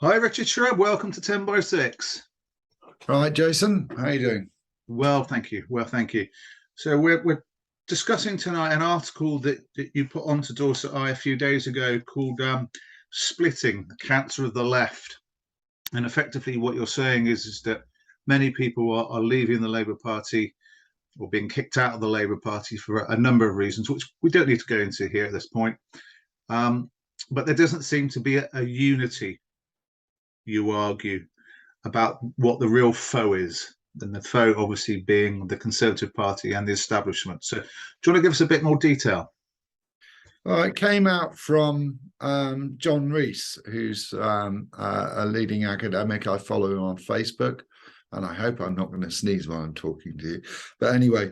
Hi, Richard Shrubb. Welcome to 10 by 6. Right, Jason, how you doing? Well, thank you. Well, thank you. So we're discussing tonight an article that you put onto Dorset Eye a few days ago called Splitting, the Cancer of the Left. And effectively what you're saying is that many people are leaving the Labour Party or being kicked out of the Labour Party for a number of reasons, which we don't need to go into here at this point. But there doesn't seem to be a unity, you argue, about what the real foe is, and the foe obviously being the Conservative Party and the establishment. So do you want to give us a bit more detail? Well, it came out from John Rees, who's a leading academic. I follow him on Facebook, and I hope I'm not going to sneeze while I'm talking to you. But anyway,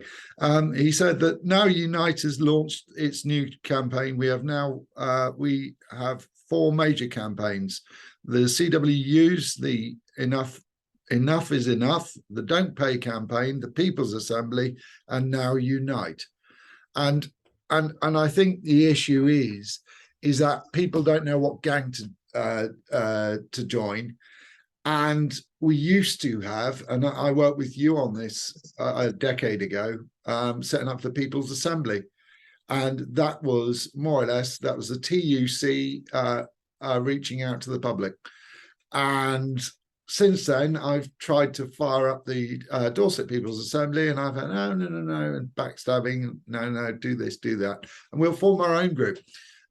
he said that now Unite has launched its new campaign. We have four major campaigns: the CWU's, the Enough is Enough, the Don't Pay campaign, the People's Assembly, and now Unite. And I think the issue is that people don't know what gang to join. And we used to have, and I worked with you on this a decade ago, setting up the People's Assembly. And that was more or less, that was the TUC reaching out to the public. And since then, I've tried to fire up the Dorset People's Assembly, and I've had no, and backstabbing, no, do this, do that, and we'll form our own group,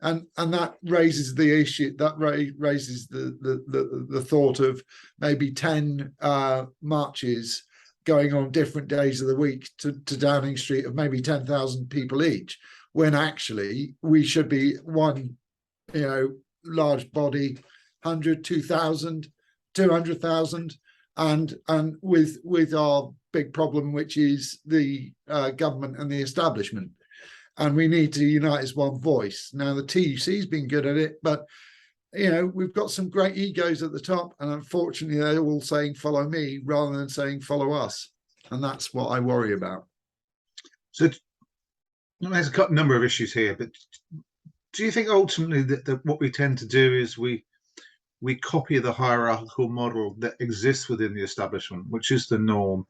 and that raises the issue. That raises the thought of maybe 10 marches going on different days of the week to Downing Street of maybe 10,000 people each, when actually we should be one, large body, 100, 2,000. 200,000, and with our big problem, which is the government and the establishment, and we need to unite as one voice. Now the TUC's been good at it, but we've got some great egos at the top, and unfortunately they're all saying follow me rather than saying follow us, and that's what I worry about. So there's a number of issues here, but do you think ultimately that what we tend to do is we copy the hierarchical model that exists within the establishment, which is the norm,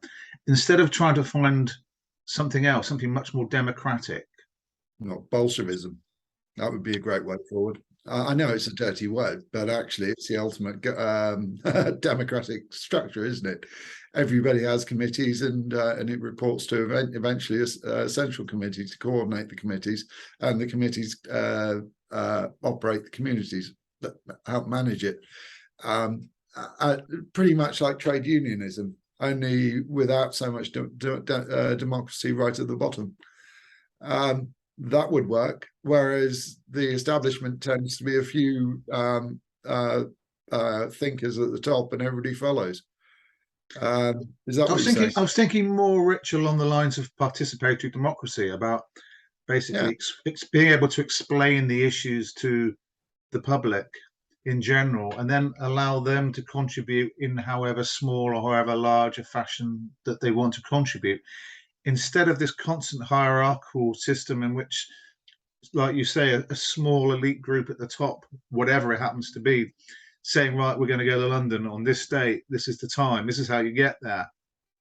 instead of trying to find something else, something much more democratic? Not Bolshevism. That would be a great way forward. I know it's a dirty word, but actually it's the ultimate democratic structure, isn't it? Everybody has committees, and it reports to eventually a central committee to coordinate the committees, and the committees operate the communities that help manage it. Pretty much like trade unionism, only without so much democracy right at the bottom. That would work, whereas the establishment tends to be a few thinkers at the top and everybody follows. Is that what you're saying? I was thinking more, Rich, along the lines of participatory democracy, about basically being able to explain the issues to the public in general, and then allow them to contribute in however small or however large a fashion that they want to contribute, instead of this constant hierarchical system in which, like you say, a small elite group at the top, whatever it happens to be, saying, right, we're going to go to London on this date, this is the time, this is how you get there.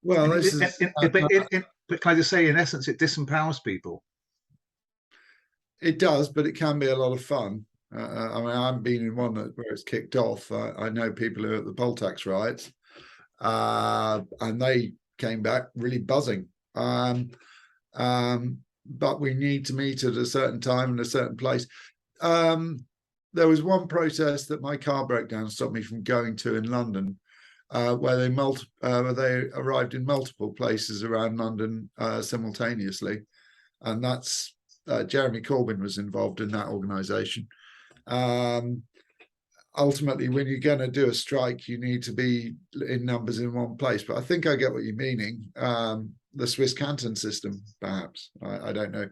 Well, but can I just say, in essence, it disempowers people. It does, but it can be a lot of fun. I mean, I haven't been in one where it's kicked off. I know people who are at the poll tax riots, and they came back really buzzing. But we need to meet at a certain time and a certain place. There was one protest that my car broke down and stopped me from going to in London, where they arrived in multiple places around London simultaneously, and that's Jeremy Corbyn was involved in that organisation. Ultimately, when you're going to do a strike, you need to be in numbers in one place. But I think I get what you're meaning. The Swiss canton system, perhaps. I don't know.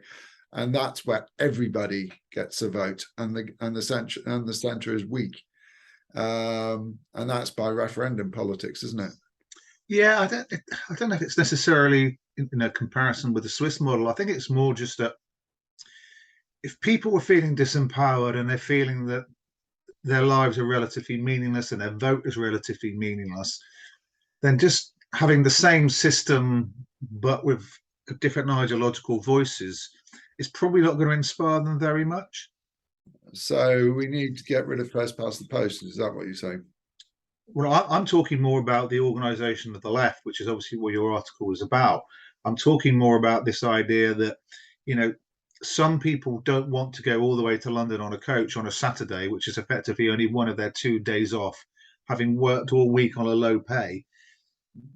And that's where everybody gets a vote, and the centre is weak. And that's by referendum politics, isn't it? Yeah, I don't know if it's necessarily in a comparison with the Swiss model. I think it's more just that if people were feeling disempowered and they're feeling that their lives are relatively meaningless and their vote is relatively meaningless, then just having the same system but with different ideological voices is probably not going to inspire them very much. So we need to get rid of first past the post. Is that what you're saying? Well, I'm talking more about the organisation of the left, which is obviously what your article is about. I'm talking more about this idea that, you know, some people don't want to go all the way to London on a coach on a Saturday, which is effectively only one of their 2 days off, having worked all week on a low pay,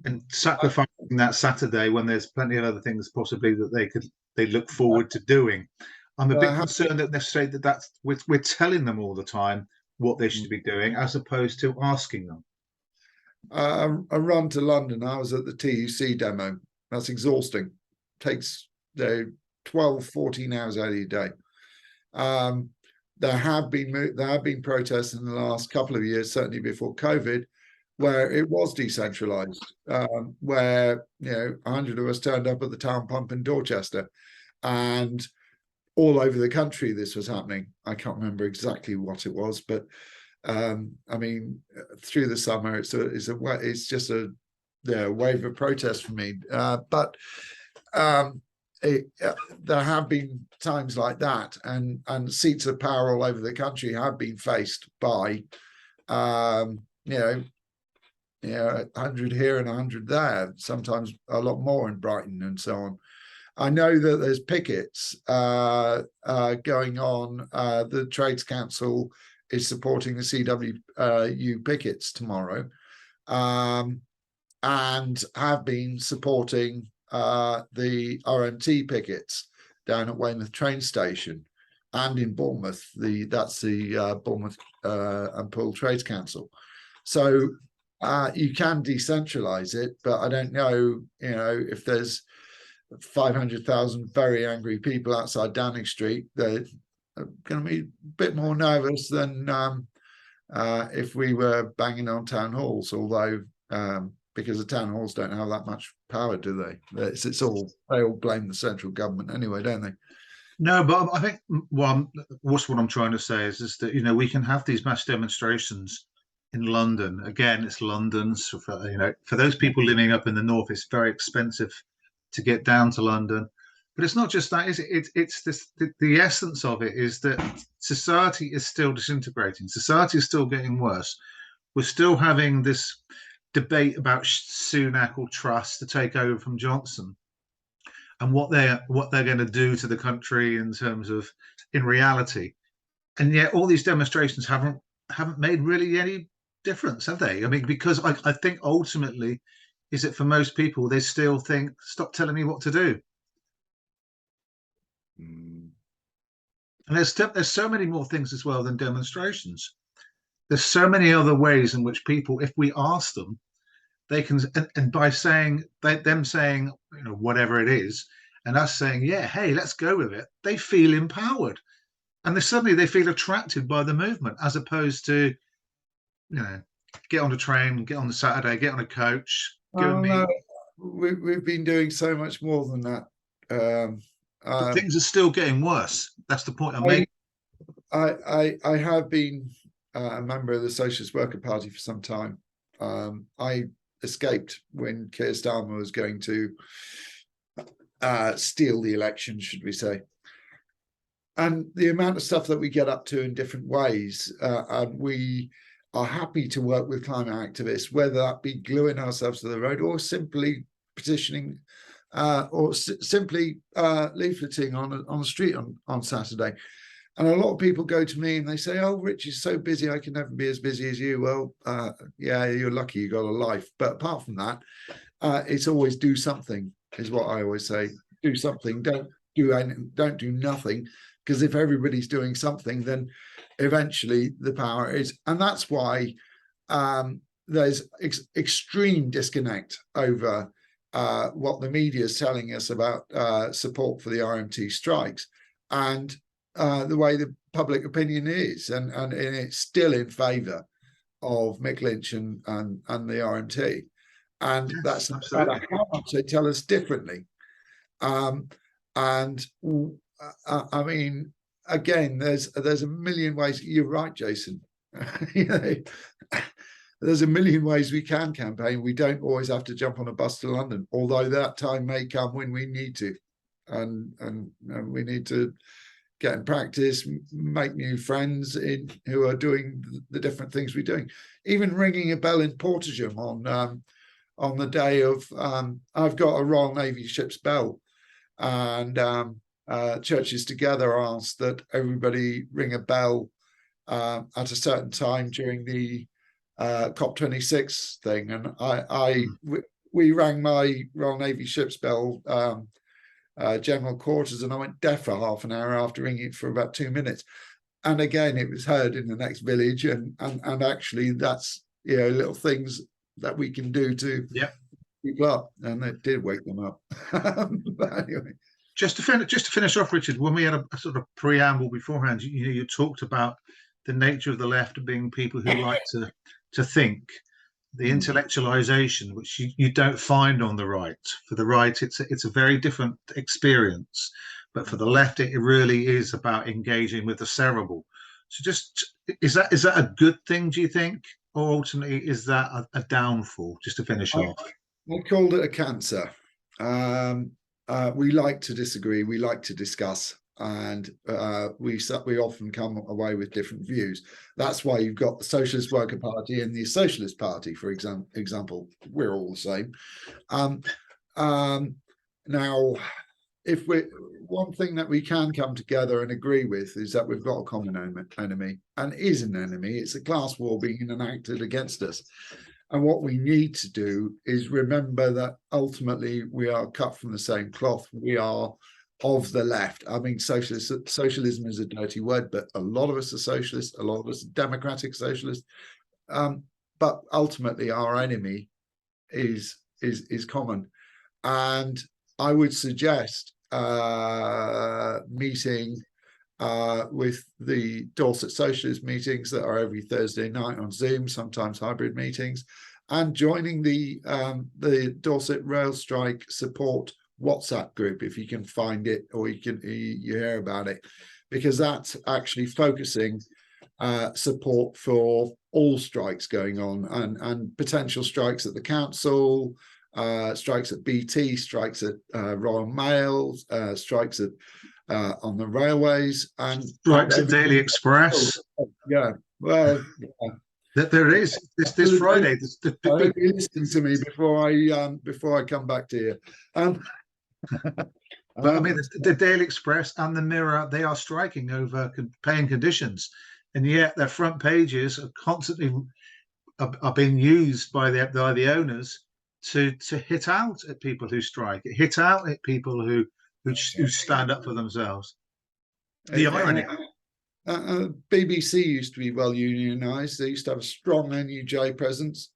and sacrificing that Saturday when there's plenty of other things possibly that they look forward to doing. I'm a bit concerned that necessarily that's we're telling them all the time what they should be doing as opposed to asking them. A run to London. I was at the TUC demo. That's exhausting. Takes 12, 14 hours out of your day. There have been protests in the last couple of years, certainly before COVID, where it was decentralized, where 100 of us turned up at the town pump in Dorchester, and all over the country this was happening. I can't remember exactly what it was, but I mean, through the summer, it's just a wave of protest for me. But there have been times like that, and seats of power all over the country have been faced by 100 here and 100 there, sometimes a lot more in Brighton and so on. I know that there's pickets going on. The Trades Council is supporting the CWU pickets tomorrow, and have been supporting the RMT pickets down at Weymouth train station and in Bournemouth. That's the Bournemouth and Poole Trades Council. So you can decentralize it, but I don't know, if there's 500,000 very angry people outside Downing Street, they're going to be a bit more nervous than if we were banging on town halls, although because the town halls don't have that much power, do they? They all blame the central government anyway, don't they? No, but I think what I'm trying to say is that we can have these mass demonstrations in London. Again, it's London, so for those people living up in the north, it's very expensive to get down to London. But it's not just that, is it? It's this. The essence of it is that society is still disintegrating. Society is still getting worse. We're still having this debate about Sunak or Truss to take over from Johnson, and what they're going to do to the country in terms of in reality. And yet, all these demonstrations haven't made really any difference, have they? I mean, because I think ultimately, is that for most people, they still think, stop telling me what to do. And there's so many more things as well than demonstrations. There's so many other ways in which people, if we ask them, they can, and by saying them saying whatever it is, and us saying, yeah, hey, let's go with it, they feel empowered, and suddenly they feel attracted by the movement, as opposed to get on a train, get on the Saturday, get on a coach. No, we've been doing so much more than that. But things are still getting worse. That's the point I'm making. I have been a member of the Socialist Worker Party for some time. I escaped when Keir Starmer was going to steal the election, should we say. And the amount of stuff that we get up to in different ways, and we are happy to work with climate activists, whether that be gluing ourselves to the road or simply petitioning or simply leafleting on the street on Saturday. And a lot of people go to me and they say, oh, Rich is so busy, I can never be as busy as you. Well, yeah, you're lucky you got a life. But apart from that, it's always do something, is what I always say. Do something. Don't do nothing. Because if everybody's doing something, then eventually the power is. And that's why there's extreme disconnect over what the media is telling us about support for the RMT strikes and the way the public opinion is. And it's still in favour of Mick Lynch and the RMT. And yes, that's no matter how much they tell us differently. I mean, again, there's a million ways. You're right, Jason. You know, there's a million ways we can campaign. We don't always have to jump on a bus to London, although that time may come when we need to, and we need to get in practice, make new friends who are doing the different things we're doing. Even ringing a bell in Portageon on the day of, I've got a Royal Navy ship's bell, and Churches Together asked that everybody ring a bell at a certain time during the COP26 thing, and we rang my Royal Navy ship's bell general quarters, and I went deaf for half an hour after ringing it for about 2 minutes, and again it was heard in the next village, and actually that's, you know, little things that we can do to people up, and it did wake them up. But anyway, just to finish off, Richard, when we had a sort of preamble beforehand, you talked about the nature of the left being people who like to think, the intellectualization, which you don't find on the right. For the right, it's a very different experience, but for the left, it really is about engaging with the cerebral. So, just is that a good thing, do you think, or ultimately is that a downfall? Just to finish off, I called it a cancer. We like to disagree, we like to discuss, and we often come away with different views. That's why you've got the Socialist Worker Party and the Socialist Party, for example. We're all the same. Now, one thing that we can come together and agree with is that we've got a common enemy, and it is an enemy. It's a class war being enacted against us. And what we need to do is remember that ultimately we are cut from the same cloth. We are of the left. I mean, socialism is a dirty word, but a lot of us are socialists, a lot of us are democratic socialists. But ultimately our enemy is common. And I would suggest meeting with the Dorset Socialist meetings that are every Thursday night on Zoom, sometimes hybrid meetings, and joining the Dorset Rail Strike Support WhatsApp group if you can find it, or you hear about it, because that's actually focusing support for all strikes going on, and potential strikes at the council, strikes at BT, strikes at Royal Mail, strikes at on the railways, and strikes at Daily Express. Yeah, well, yeah. That there is this Friday. Listen to me before I come back to you. But I mean, the Daily Express and the Mirror, they are striking over paying conditions, and yet their front pages are constantly are being used by the owners to hit out at people who strike, hit out at people who stand up for themselves. The irony. BBC used to be well unionised. They used to have a strong NUJ presence.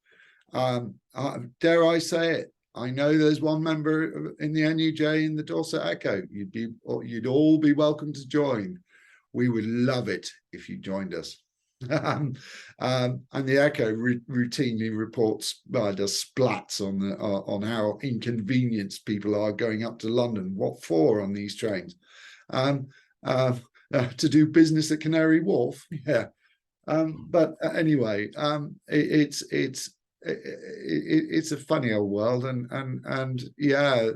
Dare I say it? I know there's one member in the NUJ in the Dorset Echo. You'd all be welcome to join. We would love it if you joined us. And the Echo routinely reports, does splats on how inconvenienced people are going up to London. What for on these trains? To do business at Canary Wharf, yeah. But anyway, it's a funny old world, and yeah,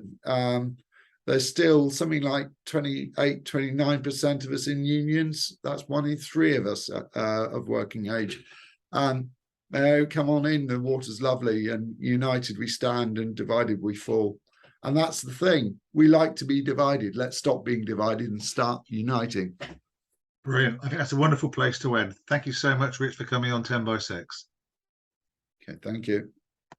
there's still something like 29% of us in unions. That's 1 in 3 of us of working age. Come on in, the water's lovely, and united we stand and divided we fall. And that's the thing. We like to be divided. Let's stop being divided and start uniting. Brilliant. I think that's a wonderful place to end. Thank you so much, Rich, for coming on 10 by 6. Okay, thank you.